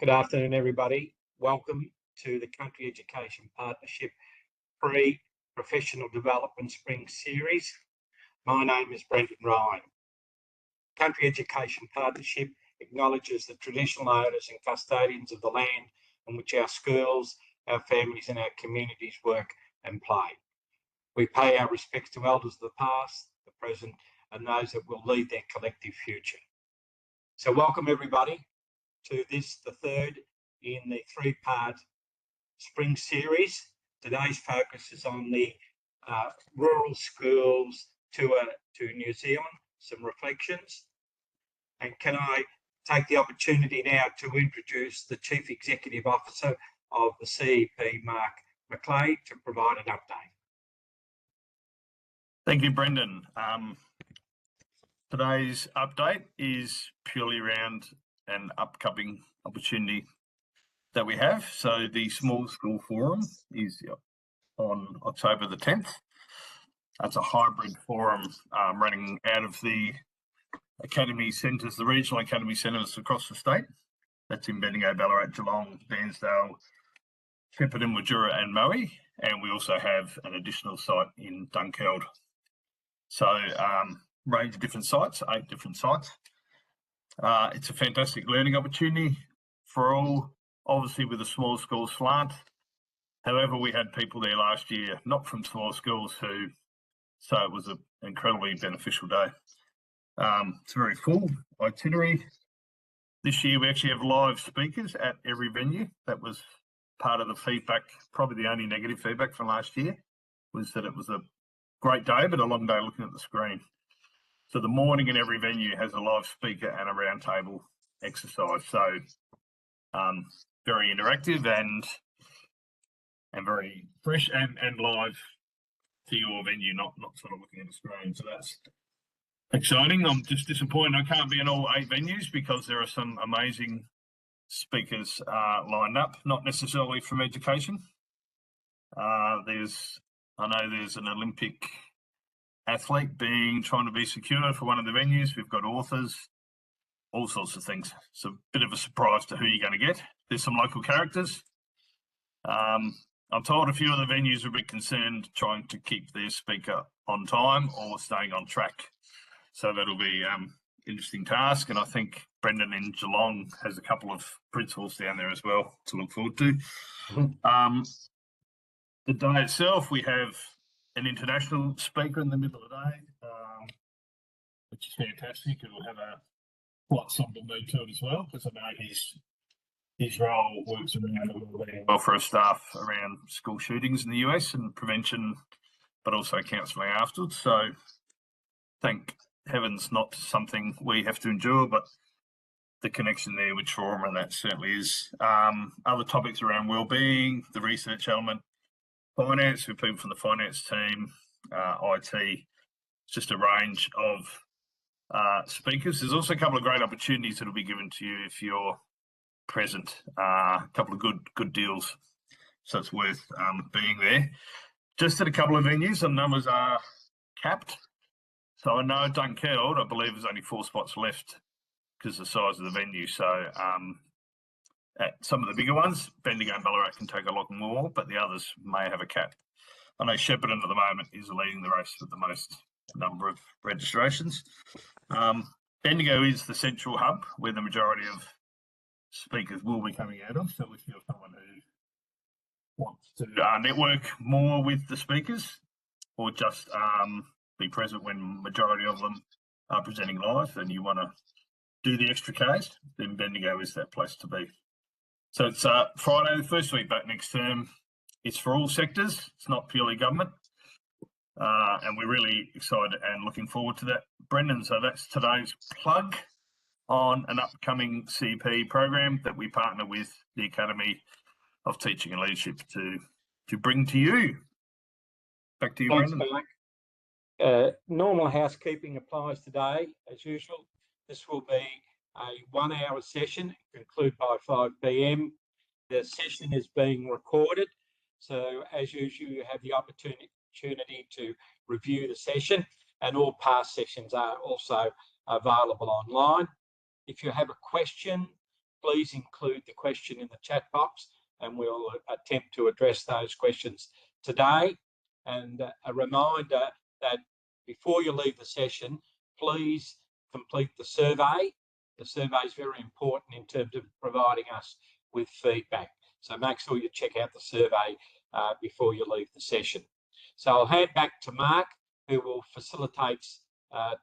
Good afternoon, everybody. Welcome to the Country Education Partnership Pre-Professional Development Spring Series. My name is Brendan Ryan. Country Education Partnership acknowledges the traditional owners and custodians of the land on which our schools, our families and our communities work and play. We pay our respects to elders of the past, the present and those that will lead their collective future. So welcome everybody to this, the third in the three-part spring series. Today's focus is on the rural schools tour to New Zealand, some reflections. And can I take the opportunity now to introduce the Chief Executive Officer of the CEP, Mark McLeod, to provide an update. Thank you, Brendan. Today's update is purely around an upcoming opportunity that we have. So the Small School Forum is on October the 10th. That's a hybrid forum running out of the academy centres, the regional academy centres across the state. That's in Bendigo, Ballarat, Geelong, Bairnsdale, Shepparton, Wodjura and Moe. And we also have an additional site in Dunkeld. So range of different sites, 8 different sites. It's a fantastic learning opportunity for all, obviously with a small school slant. However, we had people there last year, not from small schools, so it was an incredibly beneficial day. It's a very full itinerary. This year we actually have live speakers at every venue. That was part of the feedback, probably the only negative feedback from last year, was that it was a great day, but a long day looking at the screen. So the morning in every venue has a live speaker and a round table exercise. So very interactive and very fresh and live to your venue, not sort of looking at the screen. So that's exciting. I'm just disappointed I can't be in all 8 venues because there are some amazing speakers lined up, not necessarily from education. I know there's an Olympic athlete trying to be secured for one of the venues. We've got authors, all sorts of things. It's a bit of a surprise to who you're going to get. There's some local characters. I'm told a few of the venues are a bit concerned trying to keep their speaker on time or staying on track. So that'll be interesting task. And I think Brendan in Geelong has a couple of principals down there as well to look forward to. The day itself, we have an international speaker in the middle of the day, which is fantastic. It will have a quite somber mood to it as well, because I know his role works around the welfare of staff around school shootings in the US and prevention, but also counselling afterwards. So thank heavens not something we have to endure, but the connection there with trauma, and that certainly is. Other topics around wellbeing, the research element, finance with people from the finance team, IT, it's just a range of speakers. There's also a couple of great opportunities that will be given to you if you're present, a couple of good deals. So it's worth being there. Just at a couple of venues, the numbers are capped. So I know Dunkeld, I believe there's only 4 spots left because of the size of the venue. So at some of the bigger ones, Bendigo and Ballarat can take a lot more, but the others may have a cap. I know Shepparton at the moment is leading the race with the most number of registrations. Bendigo is the central hub where the majority of speakers will be coming out of. So if you're someone who wants to network more with the speakers or just be present when majority of them are presenting live and you want to do the extra Ks, then Bendigo is that place to be. So it's Friday, the first week back next term. It's for all sectors. It's not purely government. And we're really excited and looking forward to that. Brendan, so that's today's plug on an upcoming CP program that we partner with the Academy of Teaching and Leadership to bring to you. Back to you, Thanks, Brendan. Mark. Normal housekeeping applies today, as usual. This will be a 1-hour session, conclude by 5 p.m. The session is being recorded. So as usual, you have the opportunity to review the session, and all past sessions are also available online. If you have a question please include the question in the chat box and we'll attempt to address those questions today. And a reminder that before you leave the session, please complete the survey. The survey is very important in terms of providing us with feedback. So make sure you check out the survey before you leave the session. So I'll hand back to Mark, who will facilitate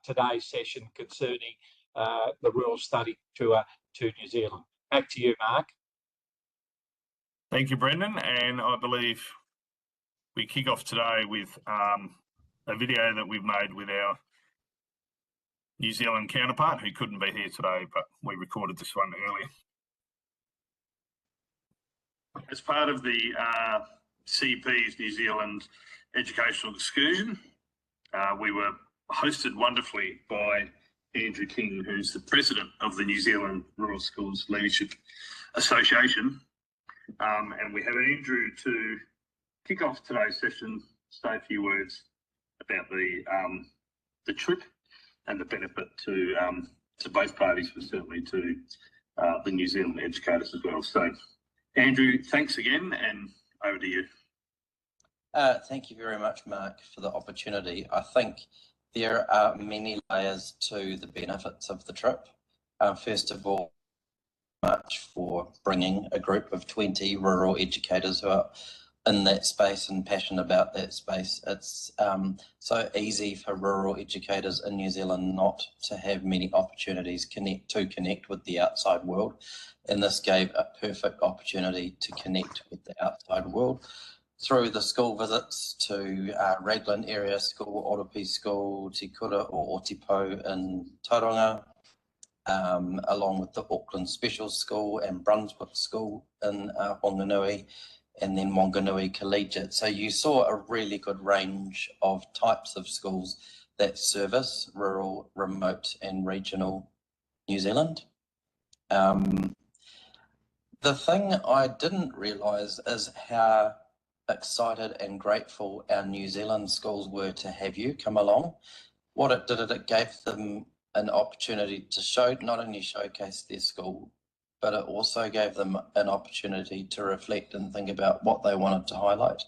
today's session concerning the Rural Study Tour to New Zealand. Back to you, Mark. Thank you, Brendan. And I believe we kick off today with a video that we've made with our New Zealand counterpart who couldn't be here today, but we recorded this one earlier. As part of the CP's New Zealand Educational Excursion, we were hosted wonderfully by Andrew King, who's the president of the New Zealand Rural Schools Leadership Association. And we have Andrew to kick off today's session, say a few words about the trip and the benefit to both parties, but certainly to the New Zealand educators as well. So, Andrew, thanks again, and over to you. Thank you very much, Mark, for the opportunity. I think there are many layers to the benefits of the trip. First of all, much for bringing a group of 20 rural educators who are in that space and passionate about that space. It's so easy for rural educators in New Zealand not to have many opportunities to connect with the outside world, and this gave a perfect opportunity to connect with the outside world through the school visits to Raglan Area School, Oropi School, Te Kura or Otipo in Tauranga, along with the Auckland Special School and Brunswick School in Whanganui, and then Wanganui Collegiate. So you saw a really good range of types of schools that service rural, remote and regional New Zealand. The thing I didn't realise is how excited and grateful our New Zealand schools were to have you come along. What it did, it gave them an opportunity to not only showcase their school, but it also gave them an opportunity to reflect and think about what they wanted to highlight,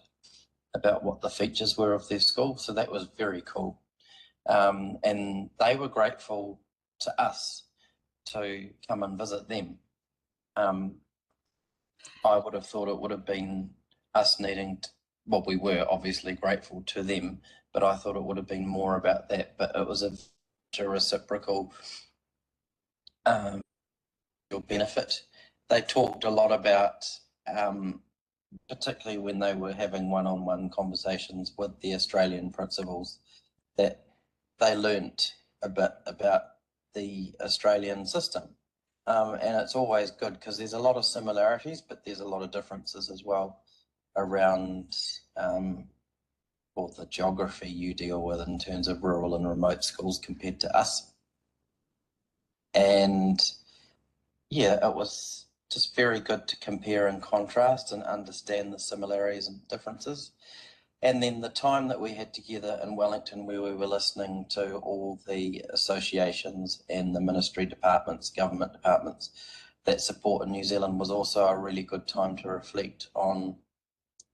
about what the features were of their school. So that was very cool. And they were grateful to us to come and visit them. I would have thought it would have been us needing to, well, we were obviously grateful to them, but I thought it would have been more about that. But it was a reciprocal benefit. They talked a lot about, particularly when they were having one-on-one conversations with the Australian principals, that they learnt a bit about the Australian system. And it's always good because there's a lot of similarities, but there's a lot of differences as well around the geography you deal with in terms of rural and remote schools compared to us. And yeah, it was just very good to compare and contrast and understand the similarities and differences. And then the time that we had together in Wellington, where we were listening to all the associations and the ministry departments, government departments that support in New Zealand, was also a really good time to reflect on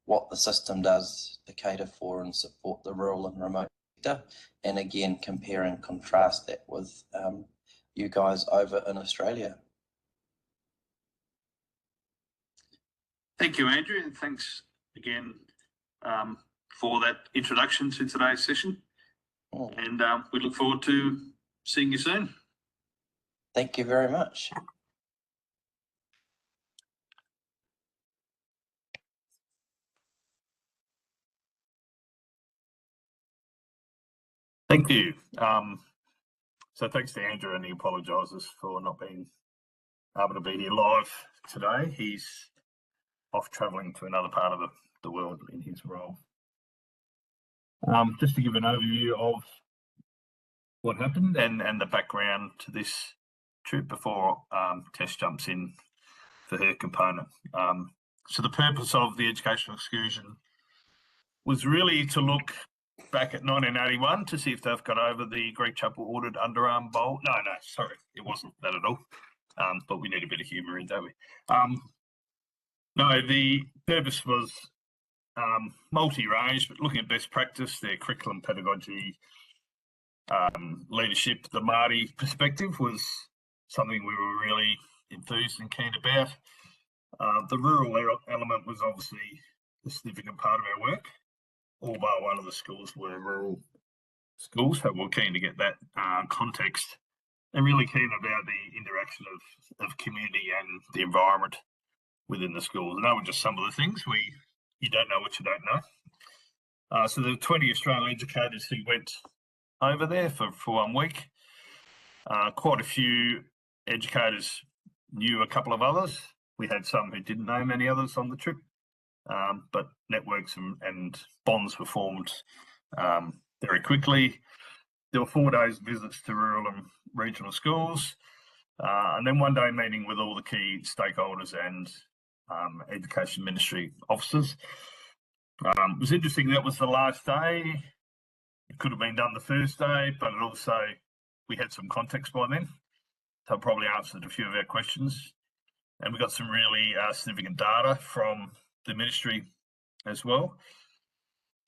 what the system does to cater for and support the rural and remote sector. And again, compare and contrast that with you guys over in Australia. Thank you, Andrew, and thanks again for that introduction to today's session. And we look forward to seeing you soon. Thank you very much. Thank you. So thanks to Andrew, and he apologises for not being able to be here live today. He's off travelling to another part of the world in his role. Just to give an overview of what happened and the background to this trip before Tess jumps in for her component. So the purpose of the educational excursion was really to look back at 1981 to see if they've got over the Greek Chapel ordered underarm bowl. No, sorry, it wasn't that at all. but we need a bit of humour in, don't we? No, the purpose was multi-range, but looking at best practice, their curriculum, pedagogy, leadership, the Māori perspective was something we were really enthused and keen about. The rural element was obviously a significant part of our work. All but one of the schools were rural schools, so we're keen to get that context and really keen about the interaction of community and the environment within the schools. And that were just some of the things you don't know what you don't know. So the 20 Australian educators who went over there for 1 week, quite a few educators knew a couple of others. We had some who didn't know many others on the trip, but networks and bonds were formed very quickly. There were 4 days visits to rural and regional schools, and then 1 day meeting with all the key stakeholders and education ministry officers. It was interesting, that was the last day. It could have been done the first day, but it also, we had some context by then, so it probably answered a few of our questions. And we got some really significant data from the ministry as well,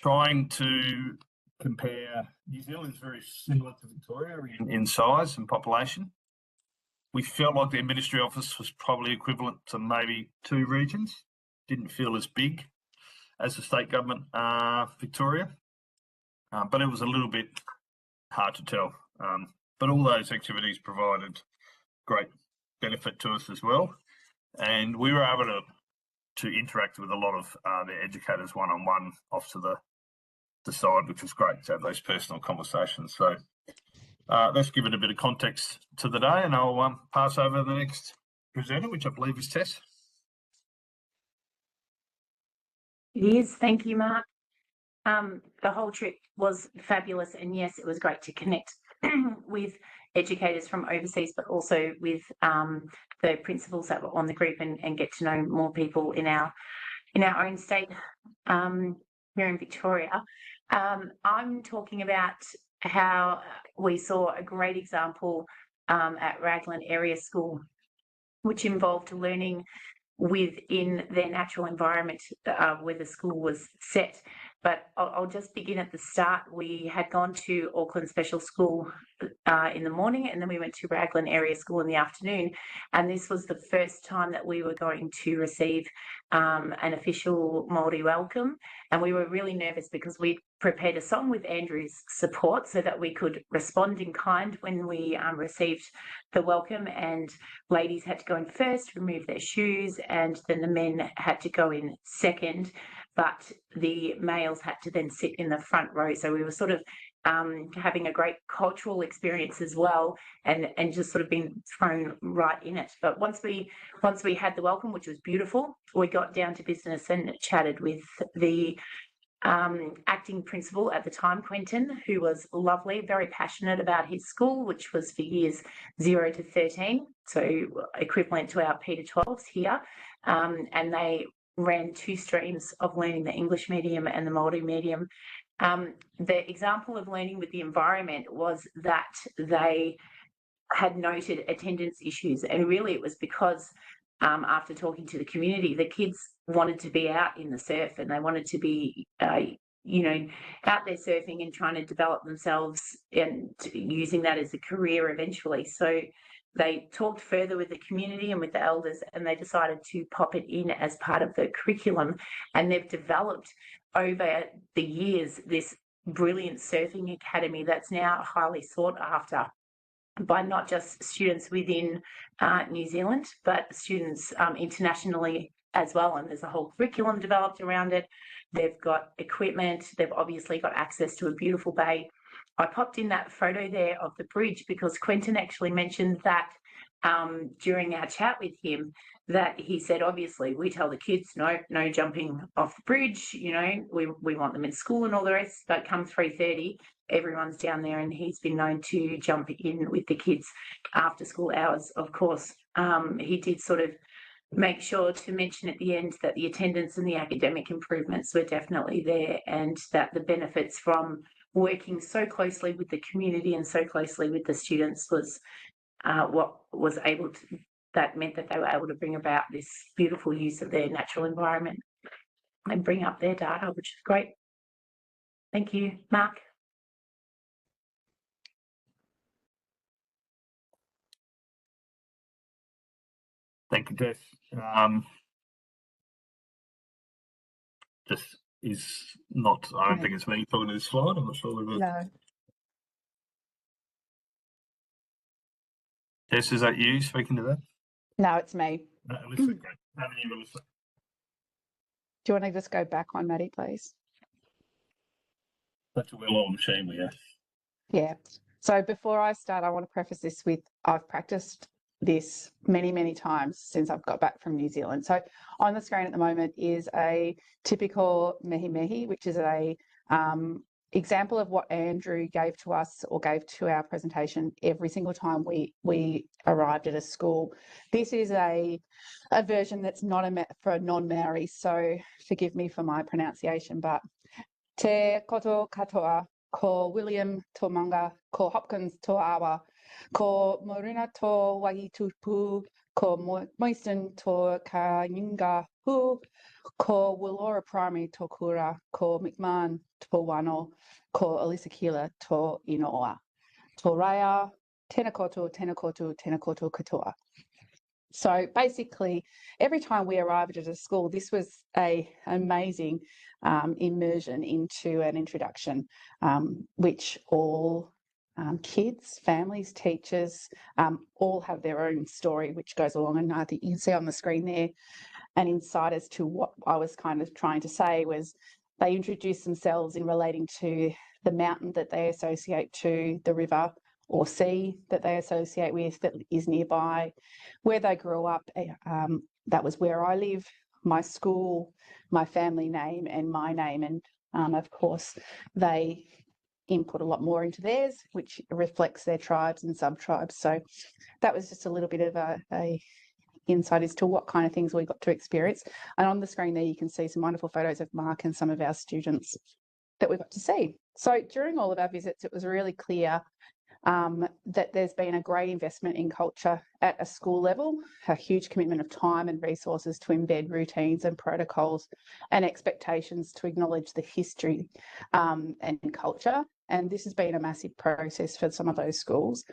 trying to compare. New Zealand is very similar to Victoria in size and population. We felt like their ministry office was probably equivalent to maybe 2 regions. Didn't feel as big as the state government, Victoria, but it was a little bit hard to tell. But all those activities provided great benefit to us as well. And we were able to interact with a lot of their educators one-on-one off to the side, which was great to have those personal conversations. So let's give it a bit of context to the day, and I'll pass over to the next presenter, which I believe is Tess. It is. Thank you, Mark. The whole trip was fabulous, and yes, it was great to connect with educators from overseas, but also with the principals that were on the group and get to know more people in our own state here in Victoria. I'm talking about how we saw a great example at Raglan Area School, which involved learning within their natural environment where the school was set. But I'll just begin at the start. We had gone to Auckland Special School in the morning, and then we went to Raglan Area School in the afternoon. And this was the first time that we were going to receive an official Māori welcome. And we were really nervous because we prepared a song with Andrew's support so that we could respond in kind when we received the welcome. And ladies had to go in first, remove their shoes, and then the men had to go in second. But the males had to then sit in the front row. So we were sort of having a great cultural experience as well, and just sort of being thrown right in it. But once we had the welcome, which was beautiful, we got down to business and chatted with the acting principal at the time, Quentin, who was lovely, very passionate about his school, which was for years 0 to 13, so equivalent to our P to 12s here, and they ran 2 streams of learning, the English medium and the Māori medium. The example of learning with the environment was that they had noted attendance issues, and really it was because after talking to the community, the kids wanted to be out in the surf, and they wanted to be out there surfing and trying to develop themselves and using that as a career eventually. So they talked further with the community and with the elders, and they decided to pop it in as part of the curriculum. And they've developed over the years this brilliant surfing academy that's now highly sought after by not just students within New Zealand, but students internationally as well. And there's a whole curriculum developed around it. They've got equipment. They've obviously got access to a beautiful bay. I popped in that photo there of the bridge because Quentin actually mentioned that during our chat with him, that he said, obviously, we tell the kids, no jumping off the bridge, we want them in school and all the rest, but come 3:30, everyone's down there, and he's been known to jump in with the kids after school hours, of course. He did sort of make sure to mention at the end that the attendance and the academic improvements were definitely there, and that the benefits from working so closely with the community and so closely with the students was what was able that meant that they were able to bring about this beautiful use of their natural environment and bring up their data, which is great. Thank you, Mark. Thank you, Jess. This is not, I don't think it's me talking to this slide. I'm not sure whether. No. Jess, is that you speaking to that? No, it's me. Alyssa, great. Having you, Alyssa. Do you want to just go back one, Maddie, please? That's a well-oiled machine we have. Yeah. So before I start, I want to preface this with I've practiced this many, many times since I've got back from New Zealand. So on the screen at the moment is a typical mehi mehi, which is a example of what Andrew gave to us or gave to our presentation every single time we arrived at a school. This is a version that's not for a non-Maori, so forgive me for my pronunciation, but te koto katoa, ko William tō manga, ko Hopkins tō awa, ko Moruna tō wagi tupu, ko Moisten tō Kayunga hu, ko Willora Primary tō kura, ko McMahon tō wano, ko Elisa Keeler tō inoa. Tō raya, tēnā koutou, tēnā koutou, tēnā koutou katoa. So basically, every time we arrived at a school, this was an amazing immersion into an introduction, which all kids, families, teachers, all have their own story, which goes along. And I think you can see on the screen there an insight as to what I was kind of trying to say was they introduce themselves in relating to the mountain that they associate to, the river or sea that they associate with that is nearby, where they grew up. That was where I live, my school, my family name and my name. And of course, they input a lot more into theirs, which reflects their tribes and sub-tribes. So that was just a little bit of a insight as to what kind of things we got to experience. And on the screen there, you can see some wonderful photos of Mark and some of our students that we got to see. So during all of our visits, it was really clear that there's been a great investment in culture at a school level, a huge commitment of time and resources to embed routines and protocols and expectations to acknowledge the history and culture. And this has been a massive process for some of those schools.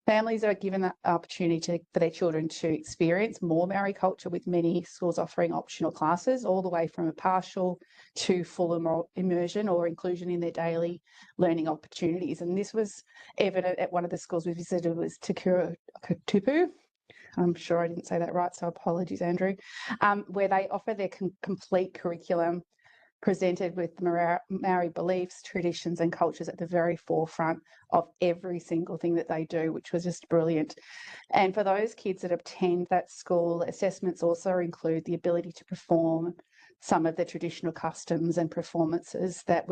Families are given the opportunity for their children to experience more Maori culture, with many schools offering optional classes all the way from a partial to full immersion or inclusion in their daily learning opportunities. And this was evident at one of the schools we visited, was Te Tupu. I'm sure I didn't say that right, so apologies, Andrew, where they offer their complete curriculum presented with Maori beliefs, traditions and cultures at the very forefront of every single thing that they do, which was just brilliant. And for those kids that attend that school, assessments also include the ability to perform some of the traditional customs and performances that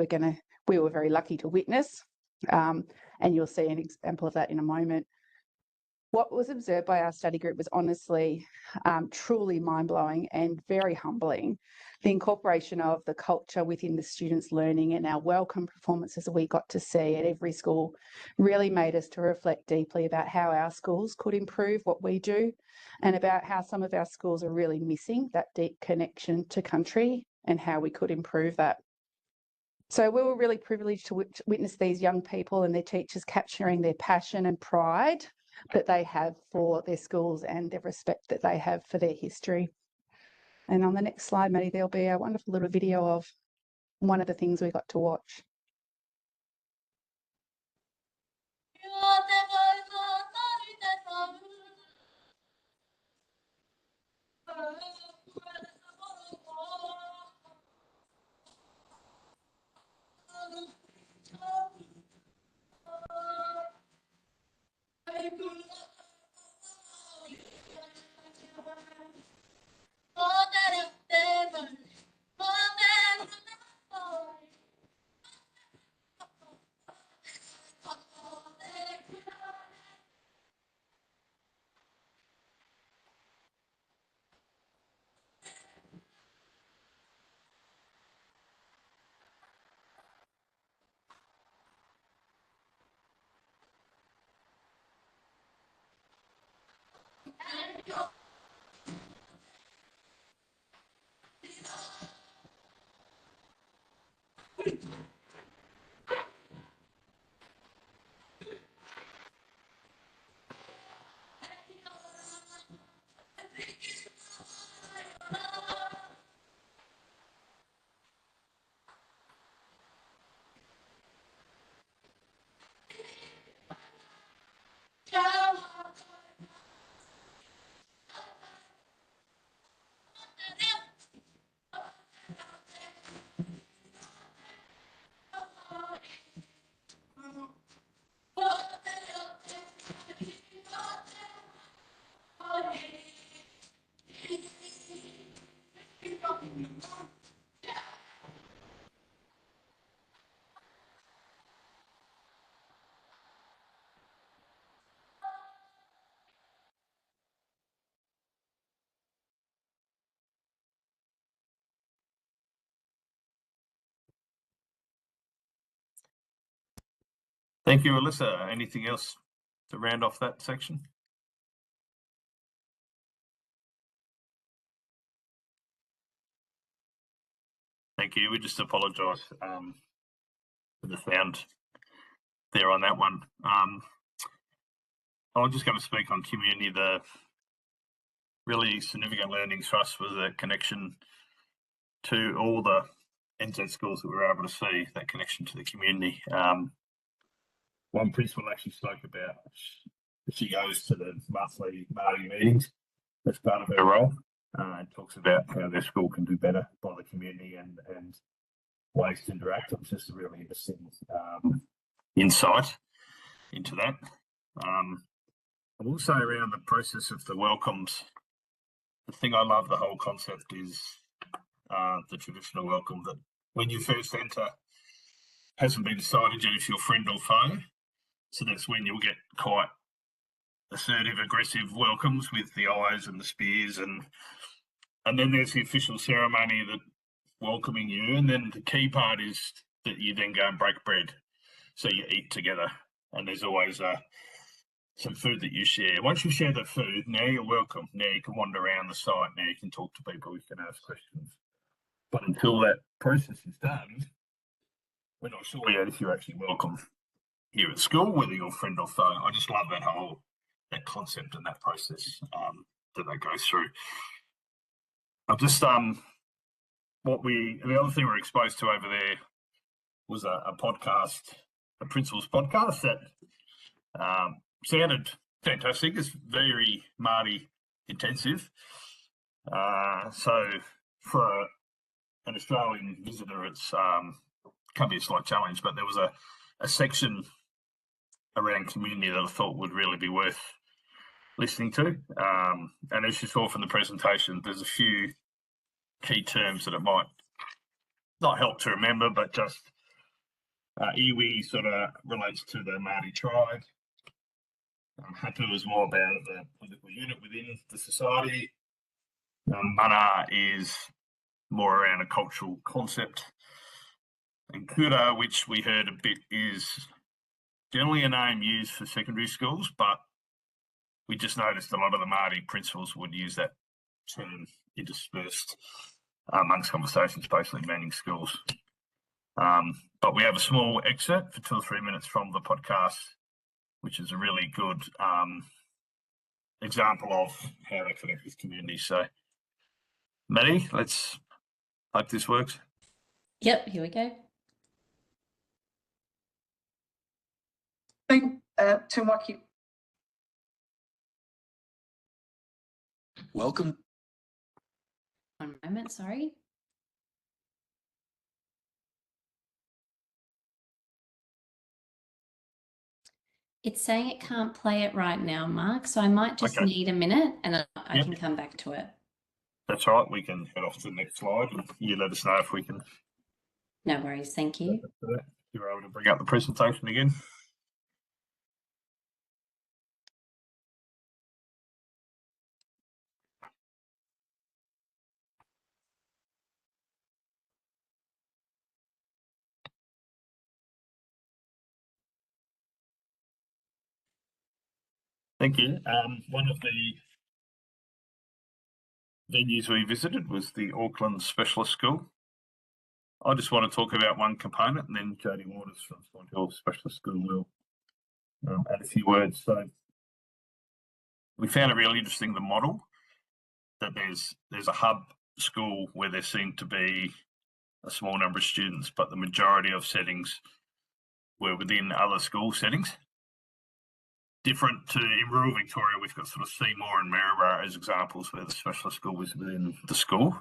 we were very lucky to witness. And you'll see an example of that in a moment. What was observed by our study group was honestly truly mind-blowing and very humbling. The incorporation of the culture within the students' learning and our welcome performances that we got to see at every school really made us to reflect deeply about how our schools could improve what we do, and about how some of our schools are really missing that deep connection to country and how we could improve that. So we were really privileged to witness these young people and their teachers capturing their passion and pride that they have for their schools and the respect that they have for their history. And on the next slide, Maddie, there'll be a wonderful little video of one of the things we got to watch. Thank you, Alyssa. Anything else to round off that section? Thank you. We just apologise for the sound there on that one. I'm just going to speak on community. The really significant learnings for us was the connection to all the NZ schools that we were able to see, that connection to the community. One principal actually spoke about, she goes to the monthly Māori meetings as part of her role, and talks about how their school can do better by the community and ways to interact. It was just a really interesting insight into that. I will say around the process of the welcomes, the thing I love the whole concept is the traditional welcome, that when you first enter, hasn't been decided yet if you're friend or foe. So that's when you'll get quite assertive, aggressive welcomes with the eyes and the spears, and then there's the official ceremony that welcoming you, and then the key part is that you then go and break bread, so you eat together, and there's always some food that you share. Once you share the food, now you're welcome. Now you can wander around the site. Now you can talk to people. You can ask questions. But until that process is done, we're not sure yet if you're actually welcome here at school, whether you're friend or foe. I just love that concept and that process that they go through. I've just the other thing we're exposed to over there was a podcast, a principal's podcast that sounded fantastic. It's very Māori intensive. So for an Australian visitor, it's can be a slight challenge, but there was a section around community that I thought would really be worth listening to. And as you saw from the presentation, there's a few key terms that it might not help to remember, but just iwi sort of relates to the Māori tribe. Hatu is more about the political unit within the society. Mana is more around a cultural concept. And kura, which we heard a bit, is generally a name used for secondary schools, but we just noticed a lot of the Māori principals would use that term interspersed amongst conversations, basically meaning schools. But we have a small excerpt for 2 or 3 minutes from the podcast, which is a really good example of how they connect with community. So, Maddie, let's hope this works. Yep, here we go. Welcome. One moment, sorry. It's saying it can't play it right now, Mark, so I might just need a minute and I can come back to it. That's all right. We can head off to the next slide and you let us know if we can. No worries, thank you. You're able to bring up the presentation again. Thank you. One of the venues we visited was the Auckland Specialist School. I just want to talk about one component, and then Jodie Waters from Swan Hill Specialist School will add a few words. So we found it really interesting, the model, that there's a hub school where there seemed to be a small number of students, but the majority of settings were within other school settings. Different to in rural Victoria, we've got sort of Seymour and Maryborough as examples where the specialist school was within the school.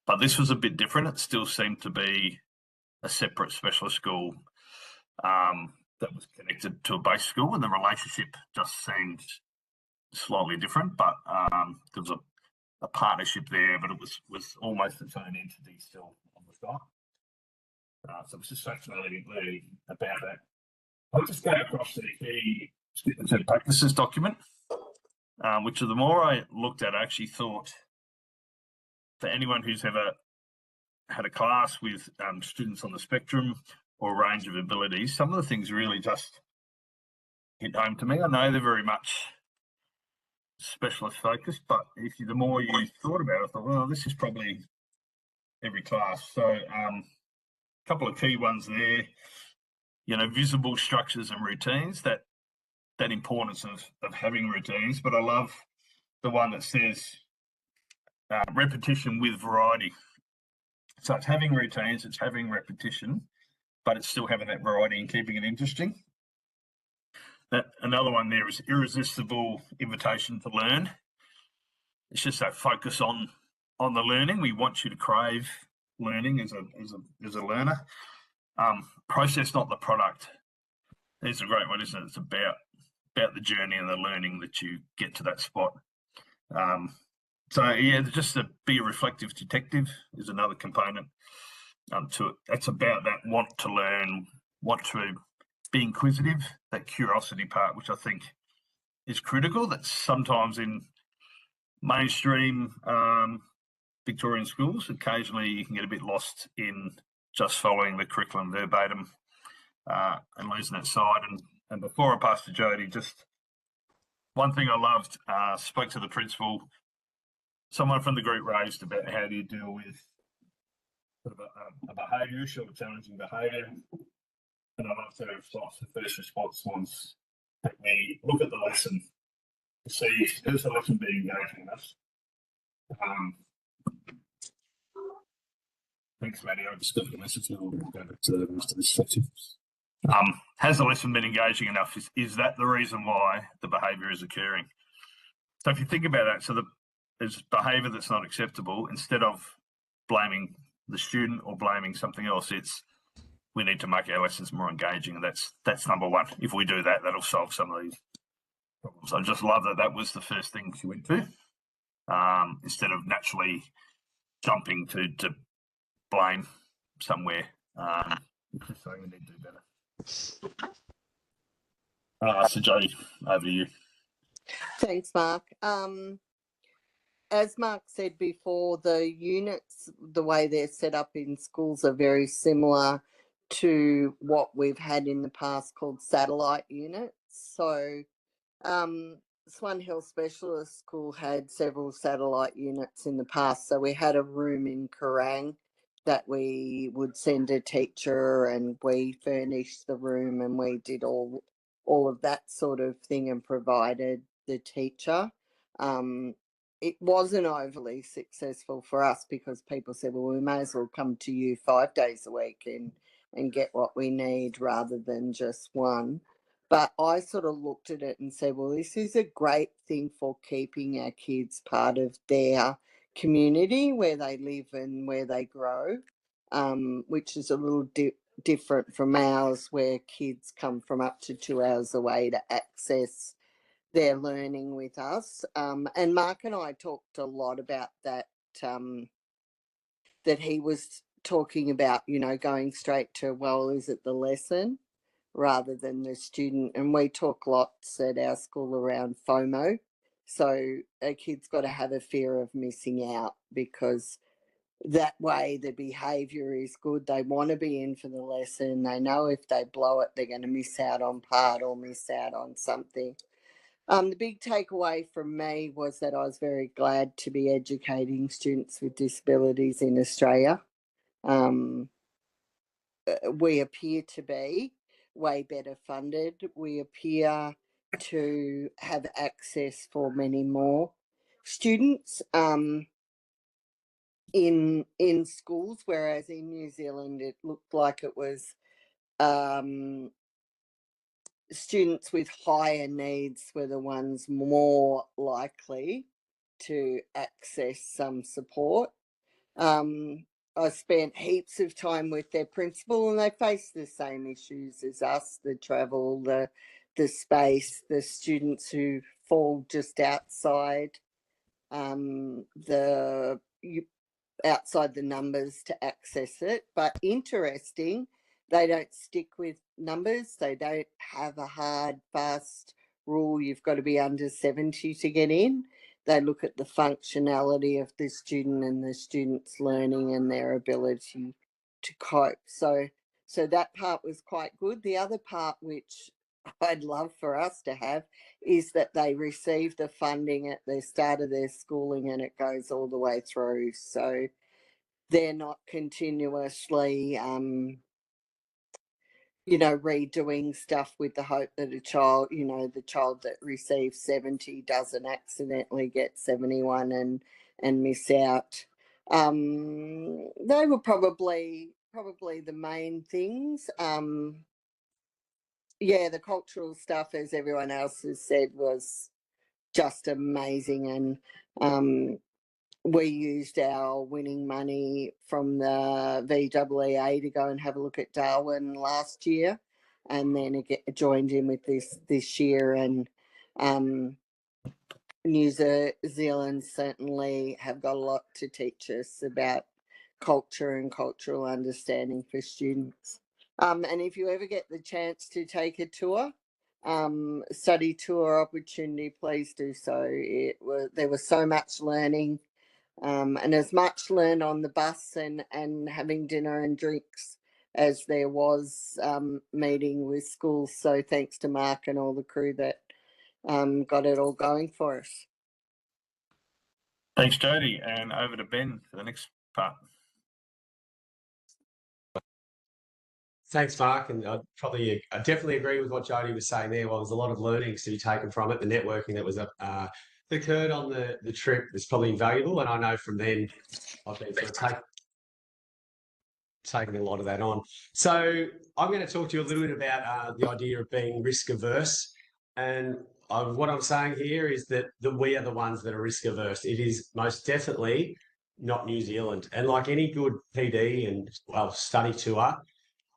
But this was a bit different. It still seemed to be a separate specialist school that was connected to a base school, and the relationship just seemed slightly different. But there was a partnership there, but it was almost its own entity still on the site. So it was just fascinating learning about that. I'll just go across to the key statements and practices document, which the more I looked at, I actually thought for anyone who's ever had a class with students on the spectrum or a range of abilities, some of the things really just hit home to me. I know they're very much specialist focused, but the more you thought about it, I thought, well, this is probably every class. So a couple of key ones there, visible structures and routines, that importance of having routines. But I love the one that says repetition with variety. So it's having routines, it's having repetition, but it's still having that variety and keeping it interesting. Another one there is irresistible invitation to learn. It's just that focus on the learning. We want you to crave learning as a learner. Process, not the product. There's a great one, isn't it? It's about the journey and the learning that you get to that spot. So yeah, just to be a reflective detective is another component to it. That's about that want to learn, want to be inquisitive, that curiosity part, which I think is critical. That's sometimes in mainstream Victorian schools, occasionally you can get a bit lost in just following the curriculum verbatim and losing that side. And before I pass to Jodie, just one thing I loved, spoke to the principal. Someone from the group raised about how do you deal with sort of a behaviour issue, a challenging behaviour. And I love their response. The first response was that we look at the lesson to see is the lesson being engaging us. Thanks, Maddie. I just got the message now. We'll go back to the rest of this section. Has the lesson been engaging enough? Is that the reason why the behaviour is occurring? So if you think about that, so there's behaviour that's not acceptable, instead of blaming the student or blaming something else, it's we need to make our lessons more engaging, and that's number one. If we do that, that'll solve some of these problems. I just love that was the first thing she went to, instead of naturally jumping to blame somewhere. Just saying we need to do better. So Jodie, over to you. Thanks, Mark. As Mark said before, the units, the way they're set up in schools are very similar to what we've had in the past called satellite units. So Swan Hill Specialist School had several satellite units in the past. So we had a room in Kerrang that we would send a teacher, and we furnished the room, and we did all of that sort of thing and provided the teacher. It wasn't overly successful for us because people said, well, we may as well come to you 5 days a week and get what we need rather than just one. But I sort of looked at it and said, well, this is a great thing for keeping our kids part of their community where they live and where they grow, which is a little different from ours, where kids come from up to 2 hours away to access their learning with us. And Mark and I talked a lot about that, that he was talking about, going straight to, well, is it the lesson rather than the student? And we talk lots at our school around FOMO. So a kid's got to have a fear of missing out, because that way the behaviour is good. They want to be in for the lesson. They know if they blow it, they're going to miss out on part or miss out on something. The big takeaway from me was that I was very glad to be educating students with disabilities in Australia. We appear to be way better funded. We appear to have access for many more students in schools, whereas in New Zealand it looked like it was students with higher needs were the ones more likely to access some support. I spent heaps of time with their principal, and they face the same issues as us: the travel, the space, the students who fall just outside outside the numbers to access it. But interesting, they don't stick with numbers. They don't have a hard, fast rule. You've got to be under 70 to get in. They look at the functionality of the student and the student's learning and their ability to cope. So that part was quite good. The other part, which I'd love for us to have, is that they receive the funding at the start of their schooling and it goes all the way through. So they're not continuously, redoing stuff with the hope that a child, the child that receives 70 doesn't accidentally get 71 and miss out. They were probably the main things. The cultural stuff, as everyone else has said, was just amazing. And we used our winning money from the VEEA to go and have a look at Darwin last year, and then joined in with this year. And New Zealand certainly have got a lot to teach us about culture and cultural understanding for students. And if you ever get the chance to take a tour, study tour opportunity, please do so. There was so much learning, and as much learned on the bus and having dinner and drinks as there was meeting with schools. So thanks to Mark and all the crew that got it all going for us. Thanks, Jody, and over to Ben for the next part. Thanks, Mark, and I definitely agree with what Jody was saying there. Well, there's a lot of learnings to be taken from it. The networking that occurred on the trip was probably invaluable, and I know from then I've been sort of taking a lot of that on. So I'm going to talk to you a little bit about the idea of being risk averse, and what I'm saying here is that we are the ones that are risk averse. It is most definitely not New Zealand, and like any good PD and study tour,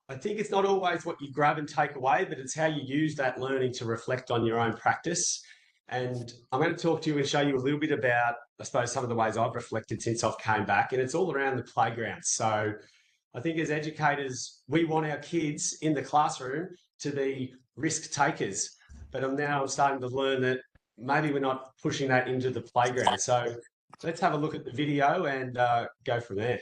I think it's not always what you grab and take away, but it's how you use that learning to reflect on your own practice. And I'm going to talk to you and show you a little bit about, I suppose, some of the ways I've reflected since I've came back, and it's all around the playground. So I think as educators, we want our kids in the classroom to be risk takers, but I'm now starting to learn that maybe we're not pushing that into the playground. So let's have a look at the video and go from there.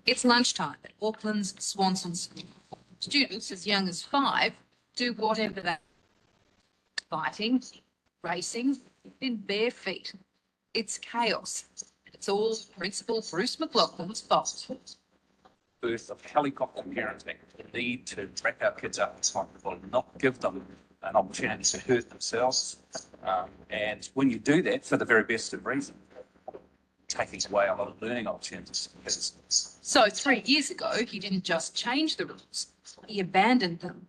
It's lunchtime at Auckland's Swanson School. Students as young as 5 do whatever they fighting, racing, in bare feet. It's chaos. It's all Principal Bruce McLaughlin's fault. Birth of helicopter parenting, the need to wrap our kids up in time and not give them an opportunity to hurt themselves. And when you do that for the very best of reason, taking away a lot of learning opportunities. So 3 years ago, he didn't just change the rules, he abandoned them.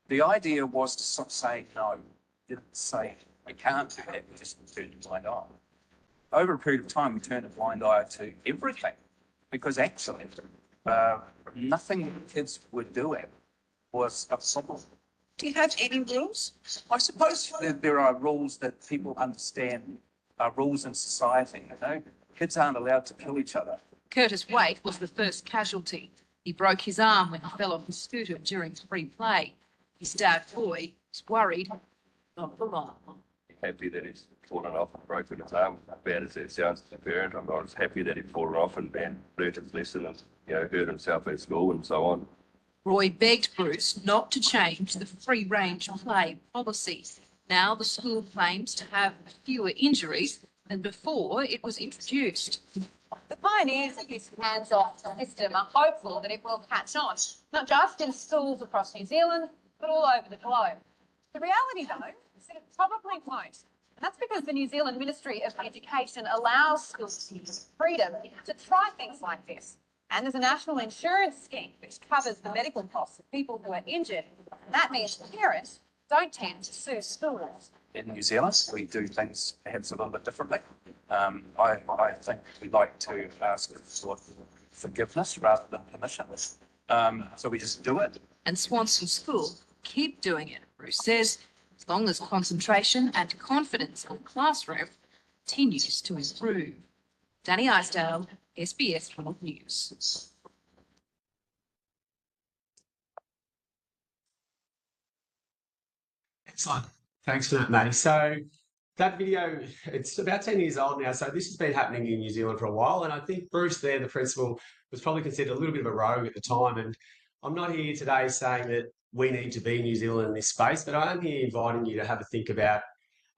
The idea was to stop saying no. He didn't say, we can't do that, we just turned a blind eye. Over a period of time, we turned a blind eye to everything, because actually, nothing the kids were doing was a problem. Do you have any rules? I suppose there are rules that people understand are rules in society. You know, kids aren't allowed to kill each other. Curtis Waite was the first casualty. He broke his arm when he fell off his scooter during free play. His dad, Boy, was worried, not for long. happy that he's fallen off and broken his arm. Bad as that sounds to the parent, I'm not as happy that he'd fallen off and learnt his lesson and, you know, hurt himself at school and so on. Roy begged Bruce not to change the free-range play policy. Now the school claims to have fewer injuries than before it was introduced. The pioneers of this hands-off system are hopeful that it will catch on, not just in schools across New Zealand, but all over the globe. The reality, though, is that it probably won't. And that's because the New Zealand Ministry of Education allows schools freedom to try things like this. And there's a national insurance scheme which covers the medical costs of people who are injured. And that means parents don't tend to sue schools. In New Zealand, we do things perhaps a little bit differently. I think we like to ask for forgiveness rather than permission. So we just do it. And Swanston School keep doing it, Bruce says, as long as concentration and confidence in the classroom continues to improve. Danny Isdale, SBS World News. Excellent. Thanks for that, Matty. So that video, it's about 10 years old now. So this has been happening in New Zealand for a while. And I think Bruce there, the principal, was probably considered a little bit of a rogue at the time. And I'm not here today saying that we need to be New Zealand in this space, but I am here inviting you to have a think about,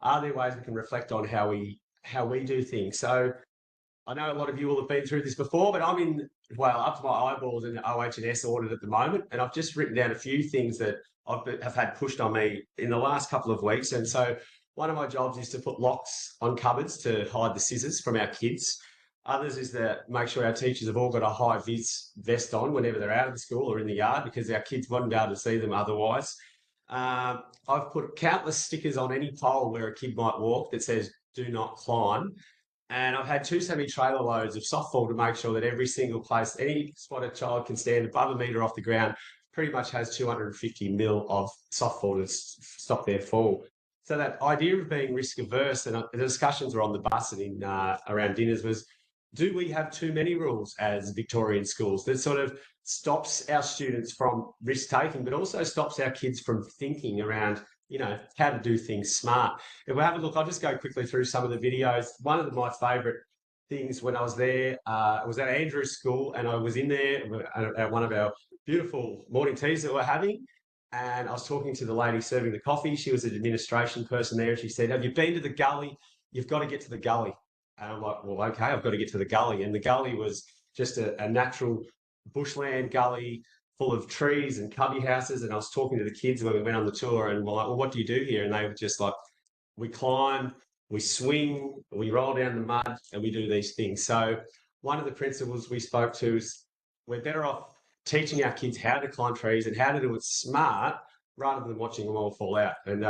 are there ways we can reflect on how we do things? So I know a lot of you will have been through this before, but I'm in, well, up to my eyeballs in the OH&S audit at the moment. And I've just written down a few things that have had pushed on me in the last couple of weeks. And so one of my jobs is to put locks on cupboards to hide the scissors from our kids. Others is to make sure our teachers have all got a high-vis vest on whenever they're out of the school or in the yard, because our kids wouldn't be able to see them otherwise. I've put countless stickers on any pole where a kid might walk that says, "Do not climb." And I've had 2 semi-trailer loads of softball to make sure that every single place any spot a child can stand above a metre off the ground pretty much has 250 mil of softball to stop their fall. So that idea of being risk averse, and the discussions were on the bus and in around dinners, was, do we have too many rules as Victorian schools that sort of stops our students from risk taking, but also stops our kids from thinking around, you know, how to do things smart? If we have a look, I'll just go quickly through some of the videos. One of my favourite things when I was there, I was at Andrew's school, and I was in there at one of our beautiful morning teas that we're having. And I was talking to the lady serving the coffee. She was an administration person there. And she said, "Have you been to the gully? You've got to get to the gully." And I'm like, well, okay, I've got to get to the gully. And the gully was just a natural bushland gully full of trees and cubby houses. And I was talking to the kids when we went on the tour, and we're like, well, what do you do here? And they were just like, we climb, we swing, we roll down the mud, and we do these things. So one of the principles we spoke to is we're better off teaching our kids how to climb trees and how to do it smart rather than watching them all fall out. And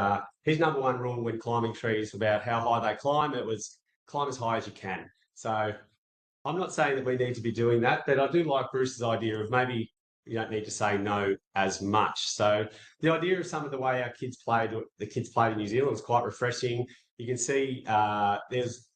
his number one rule when climbing trees about how high they climb, it was climb as high as you can. So I'm not saying that we need to be doing that, but I do like Bruce's idea of maybe you don't need to say no as much. So the idea of some of the way our kids played, the kids played in New Zealand, is quite refreshing. You can see there's,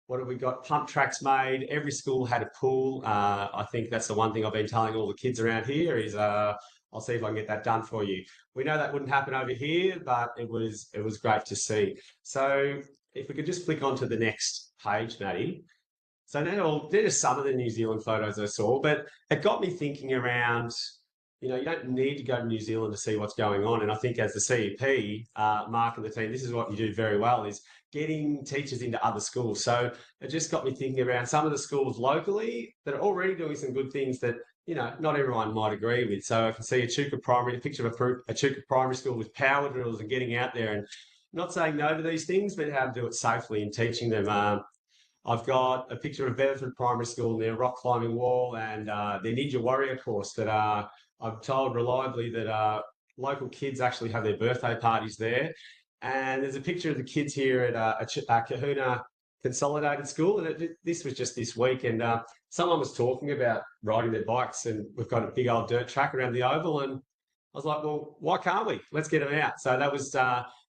what have we got? Pump tracks made. Every school had a pool. I think that's the one thing I've been telling all the kids around here is I'll see if I can get that done for you. We know that wouldn't happen over here, but it was great to see. So if we could just flick on to the next page, Maddie. So they're just some of the New Zealand photos I saw, but it got me thinking around, you know, you don't need to go to New Zealand to see what's going on. And I think as the CEP, Mark and the team, this is what you do very well, is getting teachers into other schools. So it just got me thinking around some of the schools locally that are already doing some good things that, you know, not everyone might agree with. So I can see a picture of a Chuka Primary School with power drills and getting out there and not saying no to these things, but how to do it safely and teaching them. I've got a picture of Bedford Primary School and their rock climbing wall and their Ninja Warrior course that I'm told reliably that local kids actually have their birthday parties there. And there's a picture of the kids here at Kahuna Consolidated School. And this was just this week. And someone was talking about riding their bikes, and we've got a big old dirt track around the oval. And I was like, well, why can't we? Let's get them out. So that was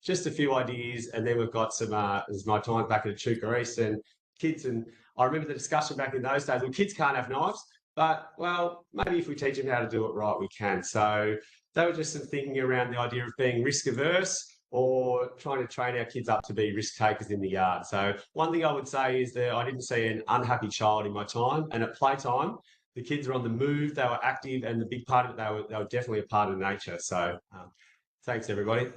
just a few ideas. And then we've got some, this is my time back at Chuka East and kids. And I remember the discussion back in those days, well, kids can't have knives, but, well, maybe if we teach them how to do it right, we can. So they were just some thinking around the idea of being risk averse. or trying to train our kids up to be risk takers in the yard. So one thing I would say is that I didn't see an unhappy child in my time, and at playtime, the kids were on the move, they were active, and the big part of it, they were definitely a part of nature. So thanks, everybody.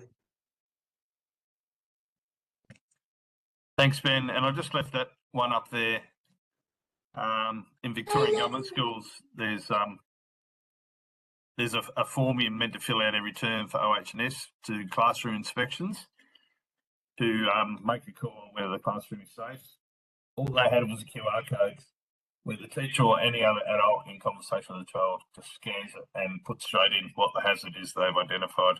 Thanks, Ben. And I just left that one up there. In Victorian government schools, there's a form you're meant to fill out every term for OH&S to classroom inspections to make a call on whether the classroom is safe. All they had was a QR code where the teacher or any other adult in conversation with the child just scans it and puts straight in what the hazard is they've identified.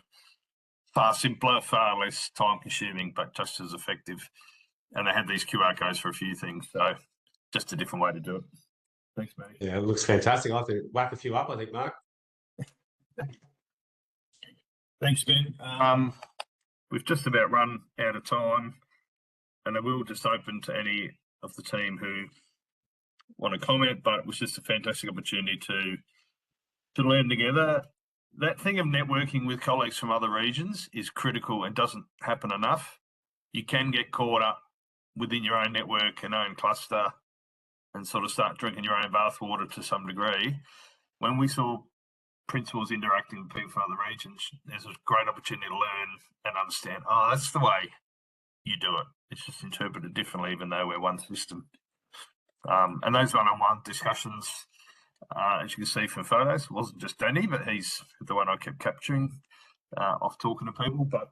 Far simpler, far less time consuming, but just as effective. And they had these QR codes for a few things. So just a different way to do it. Thanks, mate. Yeah, it looks fantastic. I think whack a few up, I think, Mark. Thanks, Ben. We've just about run out of time, and I will just open to any of the team who want to comment, but it was just a fantastic opportunity to learn together. That thing of networking with colleagues from other regions is critical and doesn't happen enough. You can get caught up within your own network and own cluster and sort of start drinking your own bathwater to some degree. When we saw principals interacting with people from other regions, there's a great opportunity to learn and understand, oh, that's the way you do it. It's just interpreted differently, even though we're one system. And those one-on-one discussions, as you can see from photos, it wasn't just Danny, but he's the one I kept capturing off talking to people. But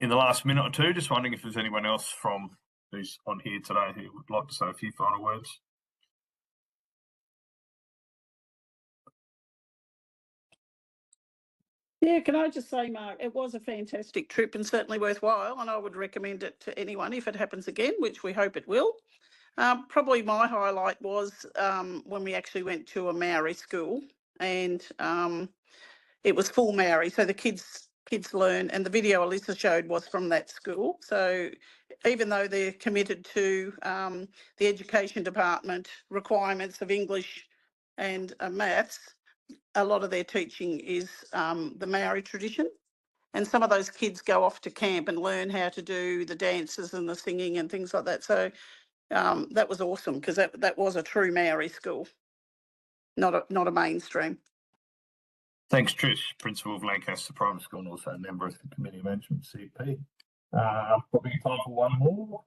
in the last minute or two, just wondering if there's anyone else from who's on here today who would like to say a few final words. Yeah, can I just say, Mark, it was a fantastic trip and certainly worthwhile, and I would recommend it to anyone if it happens again, which we hope it will. Probably my highlight was when we actually went to a Maori school, and it was full Maori, so the kids learn, and the video Alyssa showed was from that school. So even though they're committed to the education department requirements of English and maths, a lot of their teaching is the Maori tradition. And some of those kids go off to camp and learn how to do the dances and the singing and things like that. So that was awesome, because that was a true Maori school, not a mainstream. Thanks, Trish, Principal of Lancaster Primary School and also a member of the Committee of Management, CP. Probably time for one more.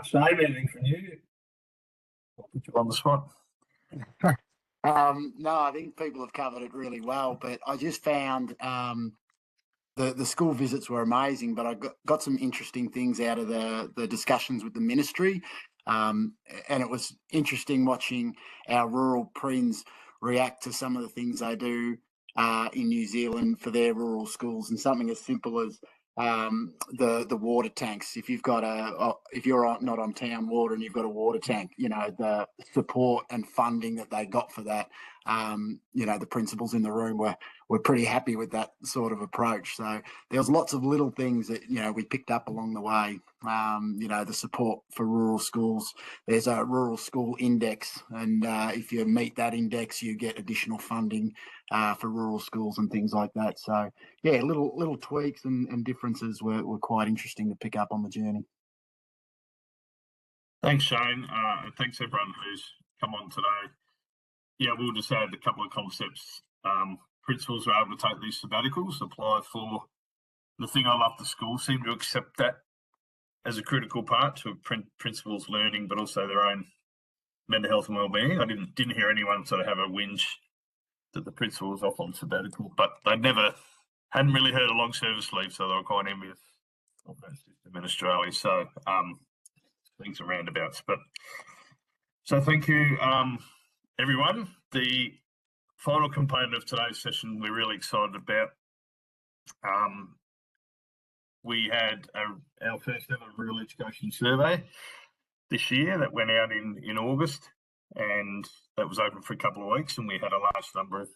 Shane, anything from you? I'll put you on the spot. No, I think people have covered it really well, but I just found the school visits were amazing, but I got some interesting things out of the discussions with the ministry. And it was interesting watching our rural Prins react to some of the things they do in New Zealand for their rural schools, and something as simple as the water tanks. If you've got if you're not on town water and you've got a water tank, you know, the support and funding that they got for that, you know, the principals in the room were pretty happy with that sort of approach. So there was lots of little things that, you know, we picked up along the way. You know, the support for rural schools. There's a rural school index, and if you meet that index, you get additional funding for rural schools and things like that. So yeah, little tweaks and differences were quite interesting to pick up on the journey. Thanks, Shane. And thanks everyone who's come on today. Yeah, we'll just add a couple of concepts. Principals are able to take these sabbaticals, apply for the thing I love. The school seem to accept that as a critical part to principals' learning, but also their own mental health and wellbeing. I didn't hear anyone sort of have a whinge that the principal was off on sabbatical, but they hadn't really heard a long service leave, so they were quite envious of that system in Australia. So things are roundabouts. But so thank you, everyone. The final component of today's session we're really excited about. We had our first ever rural education survey this year that went out in August, and that was open for a couple of weeks, and we had a large number of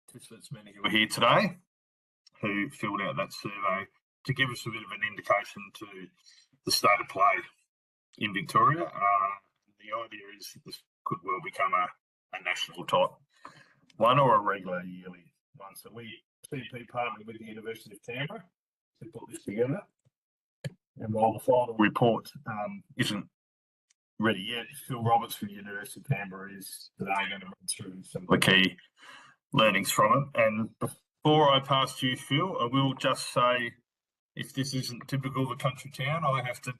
participants, many who are here today, who filled out that survey to give us a bit of an indication to the state of play in Victoria. The idea is could well become a national type one or a regular yearly one. So we CP partnered with the University of Canberra to put this together. And while the final report isn't ready yet, Phil Roberts from the University of Canberra is today going to run through some of the key learnings from it. And before I pass to you, Phil, I will just say, if this isn't typical of a country town, I have to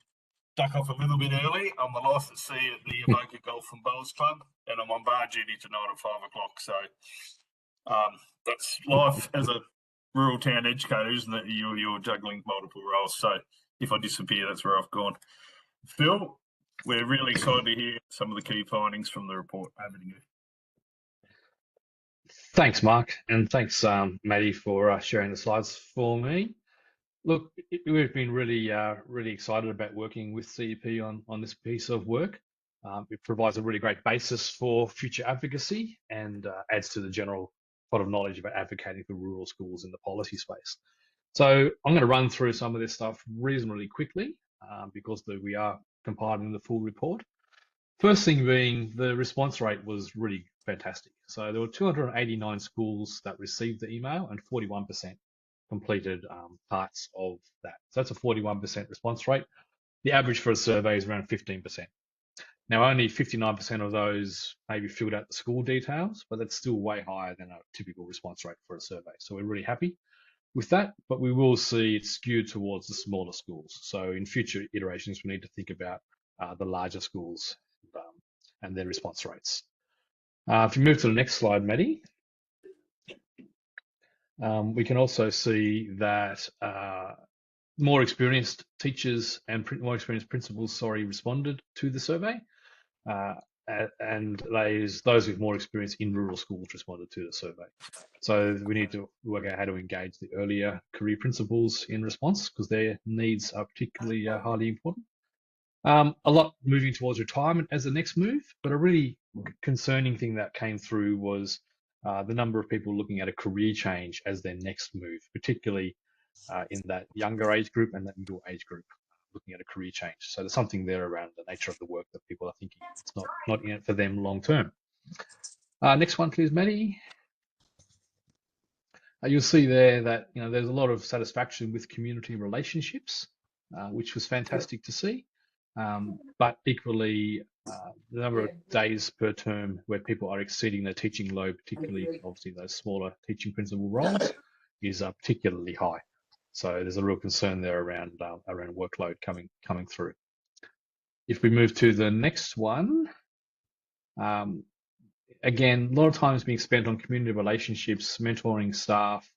duck off a little bit early. I'm the licensee at the Avoca Golf and Bowls Club, and I'm on bar duty tonight at 5 o'clock. So that's life as a rural town educator, isn't it? You're juggling multiple roles. So if I disappear, that's where I've gone. Phil, we're really excited to hear some of the key findings from the report. Over to you. Thanks, Mark, and thanks, Maddie, for sharing the slides for me. Look, we've been really excited about working with CEP on this piece of work. It provides a really great basis for future advocacy and adds to the general pot of knowledge about advocating for rural schools in the policy space. So I'm going to run through some of this stuff reasonably quickly because we are compiling the full report. First thing being, the response rate was really fantastic. So there were 289 schools that received the email and 41% completed parts of that. So that's a 41% response rate. The average for a survey is around 15%. Now, only 59% of those maybe filled out the school details, but that's still way higher than a typical response rate for a survey. So we're really happy with that, but we will see it skewed towards the smaller schools. So in future iterations, we need to think about the larger schools and their response rates. If you move to the next slide, Maddie, we can also see that more experienced teachers and more experienced principals, responded to the survey. And those with more experience in rural schools responded to the survey. So we need to work out how to engage the earlier career principals in response because their needs are particularly highly important. A lot moving towards retirement as the next move, but a really concerning thing that came through was the number of people looking at a career change as their next move, particularly in that younger age group and that middle age group, looking at a career change. So there's something there around the nature of the work that people are thinking it's not in it for them long term. Next one, please, Maddie. You'll see there that there's a lot of satisfaction with community relationships, which was fantastic to see. But equally, the number of days per term where people are exceeding their teaching load, particularly obviously those smaller teaching principal roles, is particularly high. So there's a real concern there around workload coming through. If we move to the next one, again, a lot of time is being spent on community relationships, mentoring staff,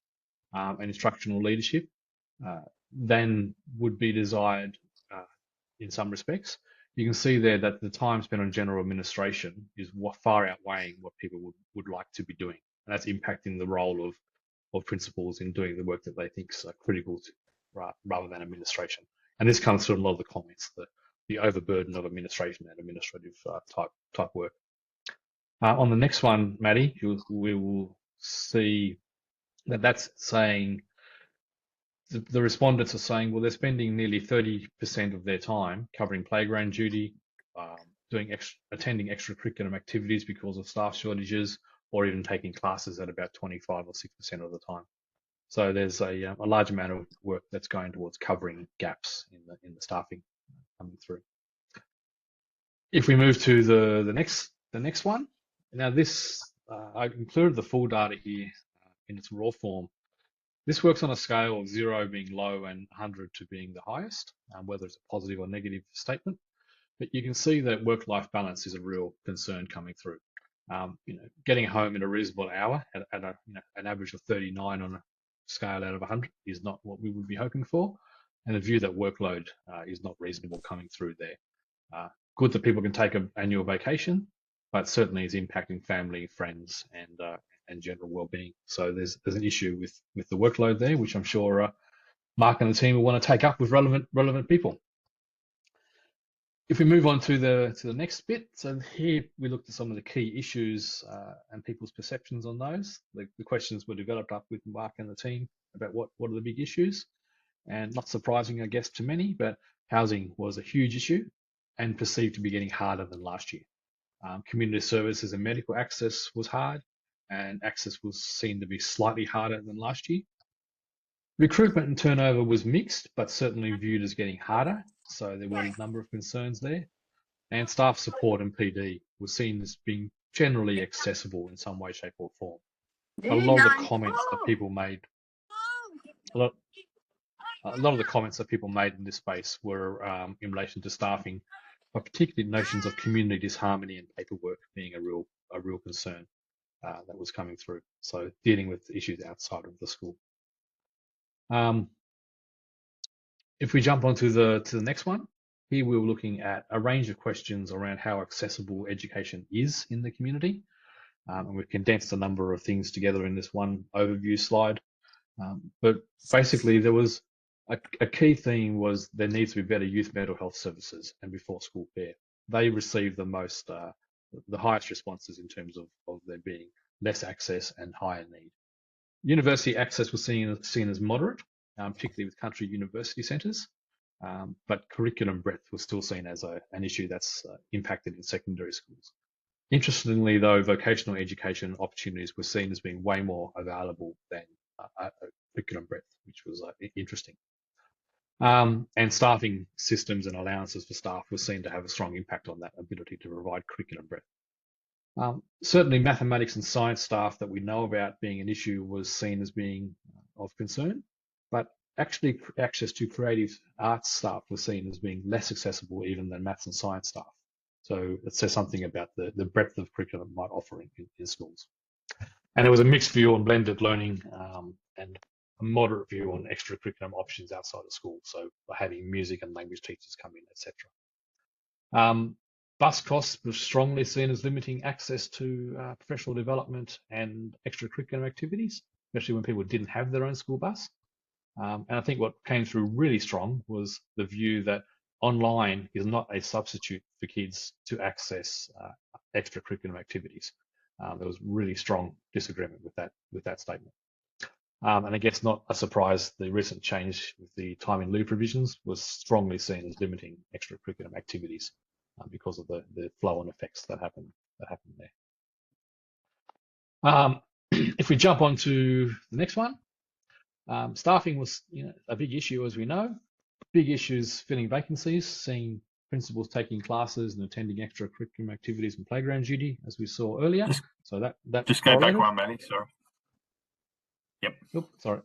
and instructional leadership. Then would be desired in some respects. You can see there that the time spent on general administration is far outweighing what people would like to be doing. And that's impacting the role of principals in doing the work that they think is critical to, rather than administration. And this comes through a lot of the comments, the overburden of administration and administrative type work. On the next one, Maddie, we will see that that's saying the respondents are saying, well, they're spending nearly 30% of their time covering playground duty, attending extracurricular activities because of staff shortages, or even taking classes at about 25 or 6% of the time. So there's a large amount of work that's going towards covering gaps in the staffing coming through. If we move to the next one, now this I included the full data here in its raw form. This works on a scale of 0 being low and 100 to being the highest, whether it's a positive or negative statement. But you can see that work-life balance is a real concern coming through. Getting home in a reasonable hour at an average of 39 on a scale out of 100 is not what we would be hoping for, and the view that workload is not reasonable coming through there. Good that people can take an annual vacation, but certainly is impacting family, friends, and general well-being. So there's an issue with the workload there, which I'm sure Mark and the team will want to take up with relevant people. If we move on to the next bit, so here we looked at some of the key issues and people's perceptions on those. The questions were developed up with Mark and the team about what are the big issues, and not surprising, I guess, to many, but housing was a huge issue and perceived to be getting harder than last year. Community services and medical access was hard, and access was seen to be slightly harder than last year. Recruitment and turnover was mixed, but certainly viewed as getting harder. So there were a number of concerns there. And staff support and PD was seen as being generally accessible in some way, shape, or form. A lot of the comments that people made, a lot of the comments that people made in this space were in relation to staffing, but particularly notions of community disharmony and paperwork being a real concern that was coming through. So dealing with issues outside of the school. If we jump onto the next one, here we were looking at a range of questions around how accessible education is in the community. And we've condensed a number of things together in this one overview slide. But basically there was a key theme was there needs to be better youth mental health services and before school care. They received the highest responses in terms of there being less access and higher need. University access was seen as moderate, particularly with country university centres, but curriculum breadth was still seen as an issue that's impacted in secondary schools. Interestingly, though, vocational education opportunities were seen as being way more available than curriculum breadth, which was interesting. And staffing systems and allowances for staff were seen to have a strong impact on that ability to provide curriculum breadth. Certainly mathematics and science staff that we know about being an issue was seen as being of concern, but actually access to creative arts staff was seen as being less accessible even than maths and science staff. So it says something about the breadth of curriculum might offer in schools. And there was a mixed view on blended learning and a moderate view on extracurriculum options outside of school. So having music and language teachers come in, etc. Bus costs were strongly seen as limiting access to professional development and extracurricular activities, especially when people didn't have their own school bus. And I think what came through really strong was the view that online is not a substitute for kids to access extracurricular activities. There was really strong disagreement with that statement. And I guess not a surprise, the recent change with the time in lieu provisions was strongly seen as limiting extracurricular activities because of the flow and effects that happened there. If we jump on to the next one, staffing was a big issue, as we know. Big issues filling vacancies, seeing principals taking classes and attending extracurricular activities and playground duty, as we saw earlier. So that just go back one, Manny. Sorry. Yep. Oops, sorry.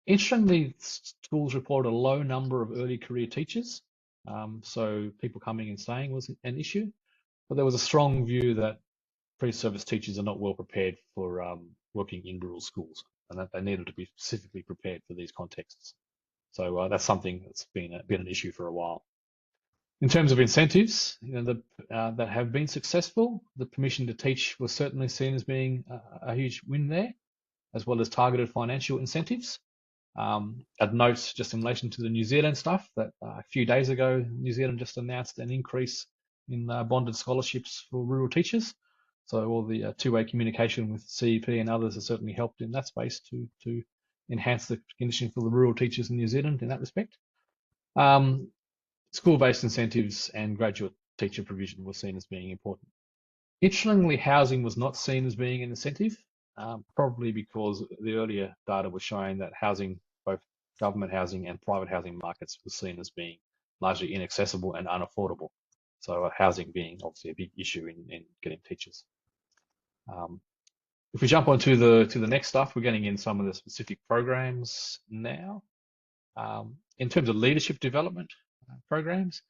Interestingly, schools reported a low number of early career teachers. So people coming and staying was an issue, but there was a strong view that pre-service teachers are not well prepared for working in rural schools, and that they needed to be specifically prepared for these contexts. So that's something that's been an issue for a while. In terms of incentives, that have been successful, the permission to teach was certainly seen as being a huge win there, as well as targeted financial incentives. I'd note just in relation to the New Zealand stuff that a few days ago, New Zealand just announced an increase in bonded scholarships for rural teachers. So all the two-way communication with CEP and others has certainly helped in that space to enhance the condition for the rural teachers in New Zealand in that respect. School-based incentives and graduate teacher provision were seen as being important. Interestingly, housing was not seen as being an incentive, probably because the earlier data was showing that housing, both government housing and private housing markets, was seen as being largely inaccessible and unaffordable. So housing being obviously a big issue in getting teachers. If we jump on to the next stuff, we're getting in some of the specific programs now. In terms of leadership development programs,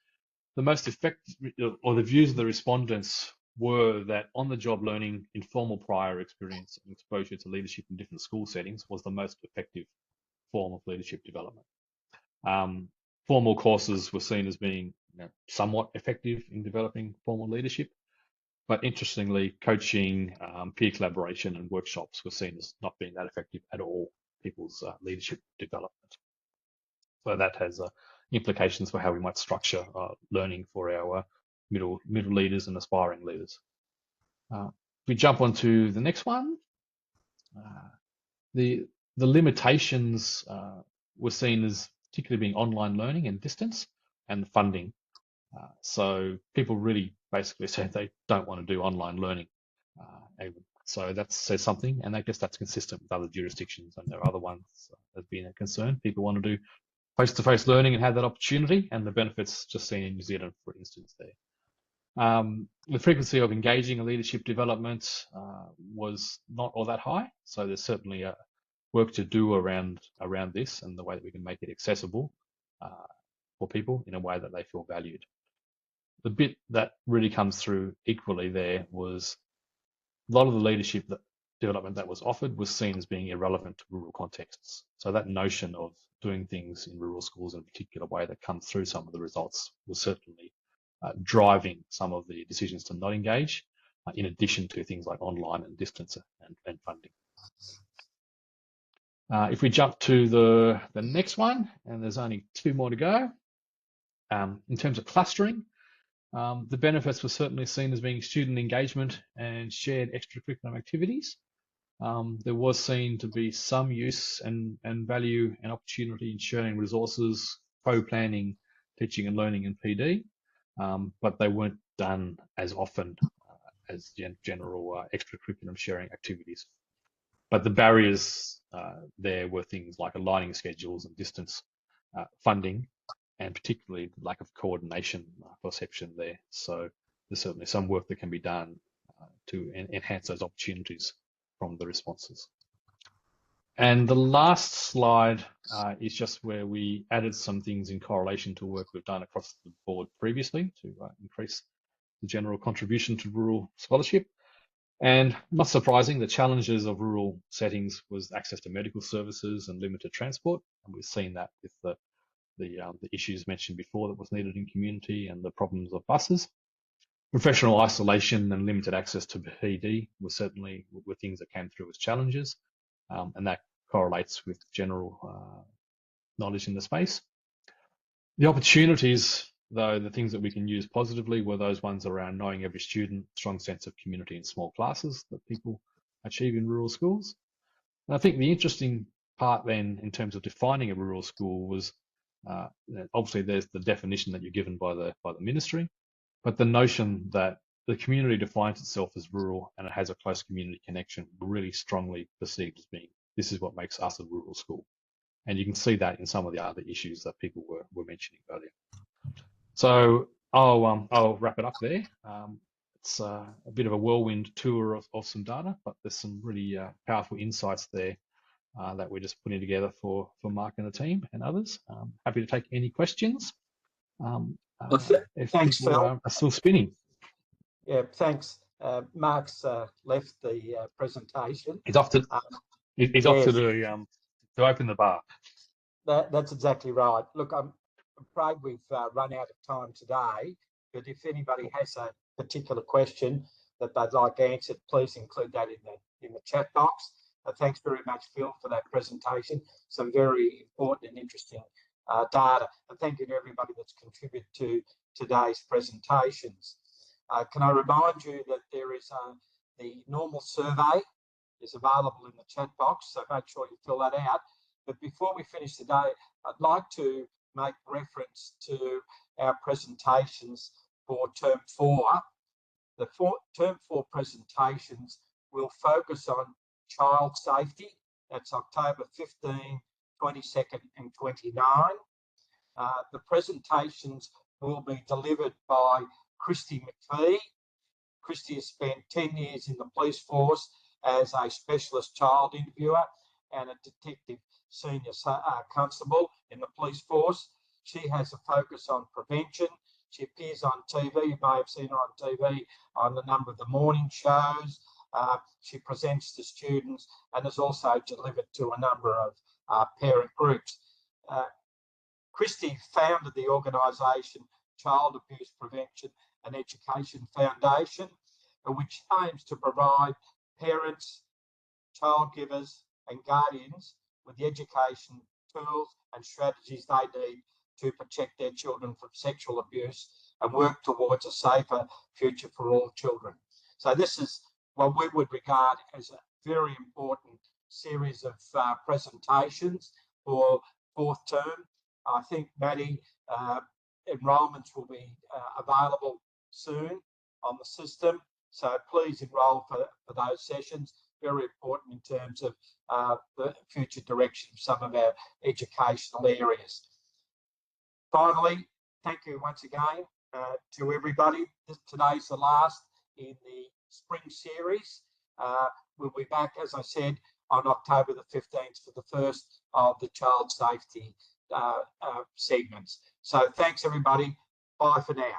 the most effective, or the views of the respondents were that on-the-job learning, informal prior experience and exposure to leadership in different school settings was the most effective form of leadership development. Formal courses were seen as being somewhat effective in developing formal leadership, but interestingly, coaching, peer collaboration and workshops were seen as not being that effective at all in people's leadership development. So that has implications for how we might structure learning for our middle leaders and aspiring leaders. If we jump on to the next one, the limitations were seen as particularly being online learning and distance and funding. So people really basically said they don't want to do online learning. So that says something, and I guess that's consistent with other jurisdictions, and there are other ones that's been a concern. People want to do face-to-face learning and have that opportunity, and the benefits just seen in New Zealand, for instance, there. The frequency of engaging in leadership development was not all that high, so there's certainly work to do around this and the way that we can make it accessible for people in a way that they feel valued. The bit that really comes through equally there was a lot of the leadership development that was offered was seen as being irrelevant to rural contexts. So that notion of doing things in rural schools in a particular way that comes through some of the results was certainly driving some of the decisions to not engage, in addition to things like online and distance and funding. If we jump to the next one, and there's only 2 more to go, in terms of clustering, the benefits were certainly seen as being student engagement and shared extracurricular activities. There was seen to be some use and value and opportunity in sharing resources, co-planning, teaching and learning in PD, but they weren't done as often as general extracurricular sharing activities. But the barriers there were things like aligning schedules and distance funding, and particularly the lack of coordination perception there. So there's certainly some work that can be done to enhance those opportunities from the responses. And the last slide is just where we added some things in correlation to work we've done across the board previously to increase the general contribution to rural scholarship. And not surprising, the challenges of rural settings was access to medical services and limited transport. And we've seen that with the issues mentioned before that was needed in community and the problems of buses. Professional isolation and limited access to PD were things that came through as challenges, and that correlates with general knowledge in the space. The opportunities, though, the things that we can use positively were those ones around knowing every student, strong sense of community in small classes that people achieve in rural schools. And I think the interesting part then in terms of defining a rural school was obviously there's the definition that you're given by the ministry, but the notion that the community defines itself as rural and it has a close community connection really strongly perceived as being, this is what makes us a rural school. And you can see that in some of the other issues that people were mentioning earlier. So I'll wrap it up there. It's a bit of a whirlwind tour of some data, but there's some really powerful insights there that we're just putting together for Mark and the team and others. Happy to take any questions. If thanks, people Phil. are still spinning. Yeah, thanks. Mark's left the presentation. He's off to yes, off to the to open the bar. That's exactly right. Look, I'm afraid we've run out of time today, but if anybody has a particular question that they'd like answered, please include that in the chat box. Thanks very much, Phil, for that presentation. Some very important and interesting data. And thank you to everybody that's contributed to today's presentations. Can I remind you that there is the normal survey is available in the chat box, so make sure you fill that out. But before we finish today, I'd like to make reference to our presentations for Term 4. The Term 4 presentations will focus on child safety. That's October 15, 22nd and 29. The presentations will be delivered by Christy McPhee. Christy has spent 10 years in the police force as a specialist child interviewer and a detective senior constable in the police force. She has a focus on prevention. She appears on TV. You may have seen her on TV on a number of the morning shows. She presents to students and has also delivered to a number of parent groups. Christy founded the organisation Child Abuse Prevention and Education Foundation, which aims to provide parents, child givers and guardians with the education, tools and strategies they need to protect their children from sexual abuse and work towards a safer future for all children. So this is what we would regard as a very important series of presentations for fourth term. I think Maddie enrolments will be available soon on the system. So please enrol for those sessions. Very important in terms of the future direction of some of our educational areas. Finally, thank you once again to everybody. Today's the last in the spring series. We'll be back, as I said, on October the 15th for the first of the child safety segments. So thanks, everybody. Bye for now.